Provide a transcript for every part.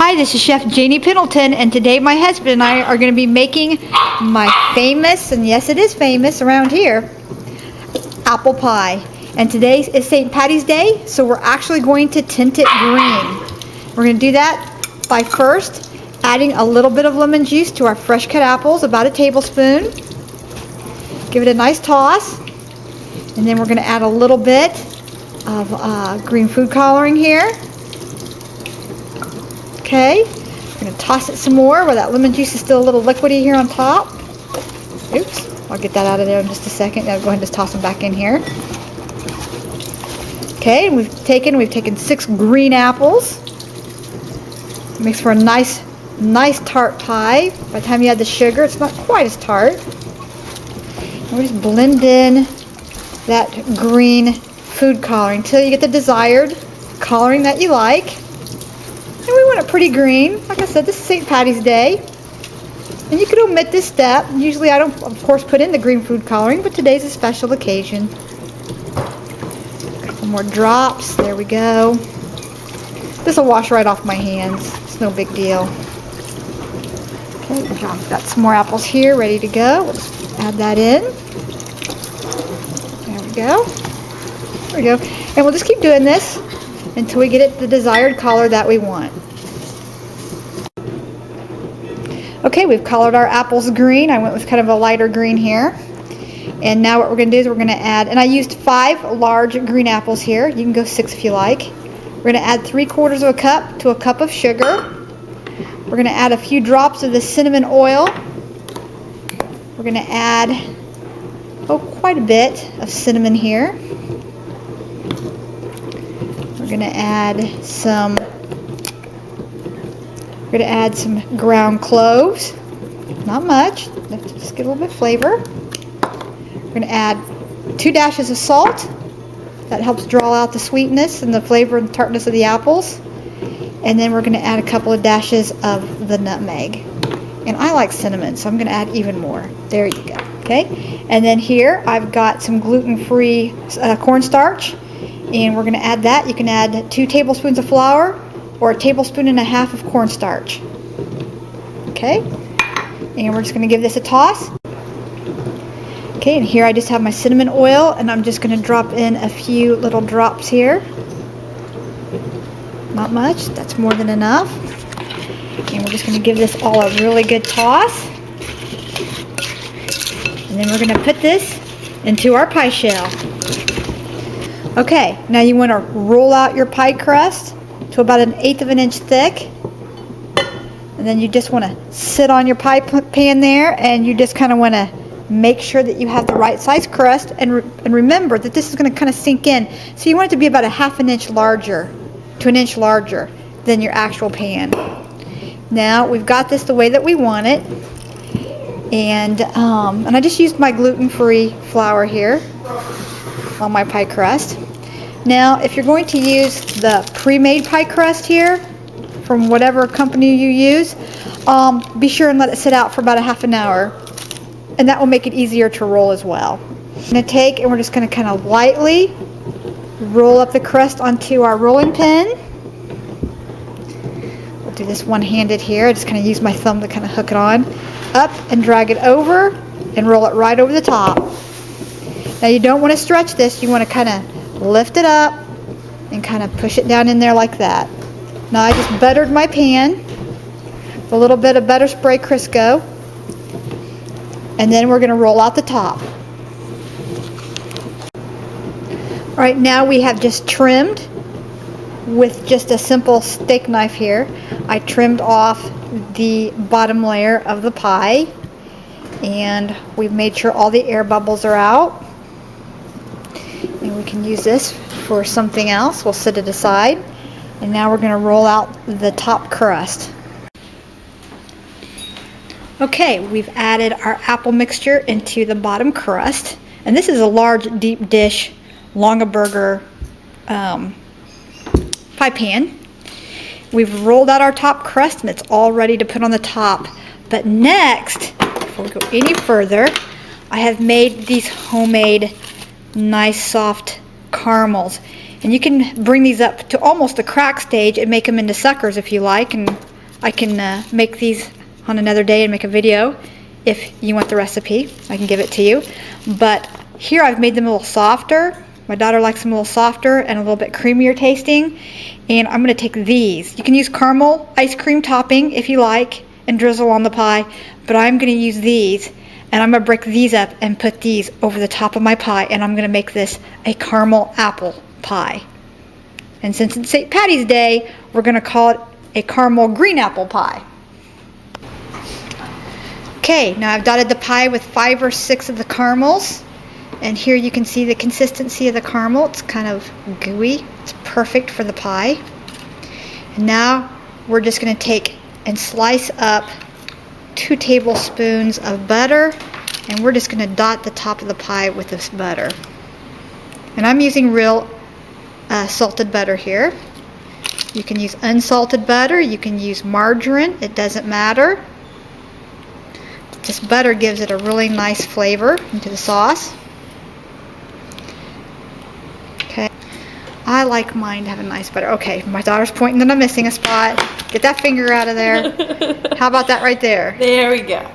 Hi, this is Chef Janie Pendleton, and today my husband and I are going to be making my famous, and yes it is famous around here, apple pie. And today is St. Patty's Day, so we're actually going to tint it green. We're going to do that by first adding a little bit of lemon juice to our fresh cut apples, about a tablespoon. Give it a nice toss, and then we're going to add a little bit of green food coloring here. Okay, we're going to toss it some more where that lemon juice is still a little liquidy here on top. Oops, I'll get that out of there in just a second. Now go ahead and just toss them back in here. Okay, and we've taken 6 green apples. Makes for a nice tart pie. By the time you add the sugar, it's not quite as tart. And we just blend in that green food coloring until you get the desired coloring that you like. And we want it pretty green. Like I said, this is St. Patty's Day. And you could omit this step. Usually I don't, of course, put in the green food coloring, but today's a special occasion. A couple more drops. There we go. This will wash right off my hands. It's no big deal. Okay, I've got some more apples here ready to go. We'll just add that in. There we go. There we go. And we'll just keep doing this until we get it the desired color that we want. Okay, we've colored our apples green. I went with kind of a lighter green here. And now what we're going to do is we're going to add, and I used 5 large green apples here. You can go 6 if you like. We're going to add 3/4 of a cup to a cup of sugar. We're going to add a few drops of the cinnamon oil. We're going to add, quite a bit of cinnamon here. We're going to add some ground cloves. Not much, just get a little bit of flavor. We're going to add 2 dashes of salt. That helps draw out the sweetness and the flavor and tartness of the apples. And then we're going to add a couple of dashes of the nutmeg. And I like cinnamon, so I'm going to add even more. There you go. Okay. And then here I've got some gluten-free cornstarch. And we're going to add that. You can add 2 tablespoons of flour or 1.5 tablespoons of cornstarch. Okay, and we're just going to give this a toss. Okay, and here I just have my cinnamon oil, and I'm just going to drop in a few little drops here. Not much, that's more than enough. And we're just going to give this all a really good toss. And then we're going to put this into our pie shell. Okay, now you want to roll out your pie crust to about 1/8 of an inch thick. And then you just want to sit on your pie pan there, and you just kind of want to make sure that you have the right size crust. And remember that this is going to kind of sink in. So you want it to be about 1/2 inch larger to 1 inch larger than your actual pan. Now we've got this the way that we want it. And I just used my gluten-free flour here on my pie crust. Now, if you're going to use the pre-made pie crust here from whatever company you use, be sure and let it sit out for about 1/2 hour, and that will make it easier to roll as well. I'm going to take, and we're just going to kind of lightly roll up the crust onto our rolling pin. We'll do this one-handed here. I just kind of use my thumb to kind of hook it on up and drag it over and roll it right over the top. Now you don't want to stretch this. You want to kind of lift it up and kind of push it down in there like that. Now I just buttered my pan with a little bit of butter spray Crisco, and then we're going to roll out the top. All right, now we have just trimmed with just a simple steak knife here. I trimmed off the bottom layer of the pie, and we've made sure all the air bubbles are out. And we can use this for something else. We'll set it aside. And now we're going to roll out the top crust. Okay, we've added our apple mixture into the bottom crust. And this is a large deep dish Longaberger pie pan. We've rolled out our top crust, and it's all ready to put on the top. But next, before we go any further, I have made these homemade nice soft caramels, and you can bring these up to almost the crack stage and make them into suckers if you like, and I can make these on another day and make a video. If you want the recipe, I can give it to you. But here I've made them a little softer. My daughter likes them a little softer and a little bit creamier tasting. And I'm going to take these. You can use caramel ice cream topping if you like and drizzle on the pie. But I'm going to use these. And I'm going to break these up and put these over the top of my pie. And I'm going to make this a caramel apple pie. And since it's St. Patty's Day, we're going to call it a caramel green apple pie. Okay, now I've dotted the pie with 5 or 6 of the caramels. And here you can see the consistency of the caramel. It's kind of gooey. It's perfect for the pie. And now we're just going to take and slice up 2 tablespoons of butter. And we're just going to dot the top of the pie with this butter. And I'm using real salted butter here. You can use unsalted butter. You can use margarine. It doesn't matter. This butter gives it a really nice flavor into the sauce. Okay, I like mine to have a nice butter. Okay, my daughter's pointing that I'm missing a spot. Get that finger out of there. How about that right there? There we go.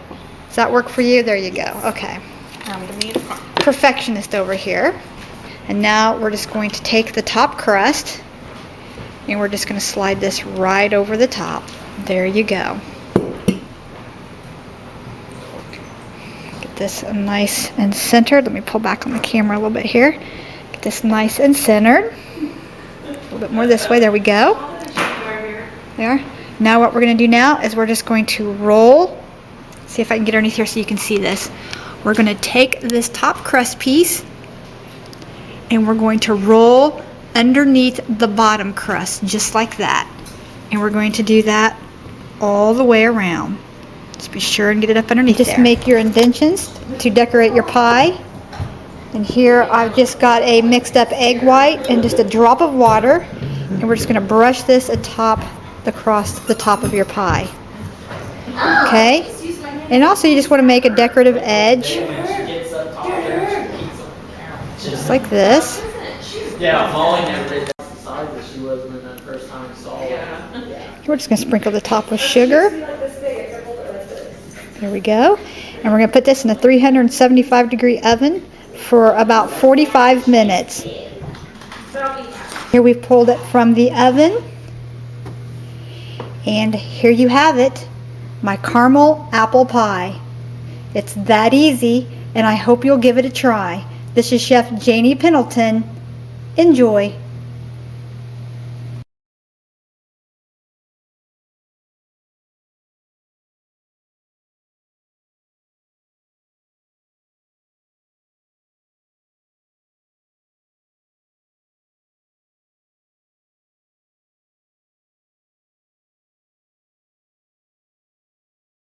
Does that work for you? There you go. Okay. Perfectionist over here. And now we're just going to take the top crust and we're just going to slide this right over the top. There you go. Get this nice and centered. Let me pull back on the camera a little bit here. Get this nice and centered. A little bit more this way. There we go. There. Now what we're going to do now is we're just going to roll. See if I can get underneath here so you can see this. We're going to take this top crust piece and we're going to roll underneath the bottom crust just like that. And we're going to do that all the way around. Just be sure and get it up underneath there. Just make your indentions to decorate your pie. And here I've just got a mixed up egg white and just a drop of water. And we're just going to brush this across the top of your pie. Okay? And also you just want to make a decorative edge. Just like this. Yeah, Molly never did that side that she was when that first time we saw it. We're just going to sprinkle the top with sugar. There we go. And we're going to put this in a 375-degree oven for about 45 minutes. Here we've pulled it from the oven. And here you have it, my caramel apple pie. It's that easy, and I hope you'll give it a try. This is Chef Janie Pendleton. Enjoy.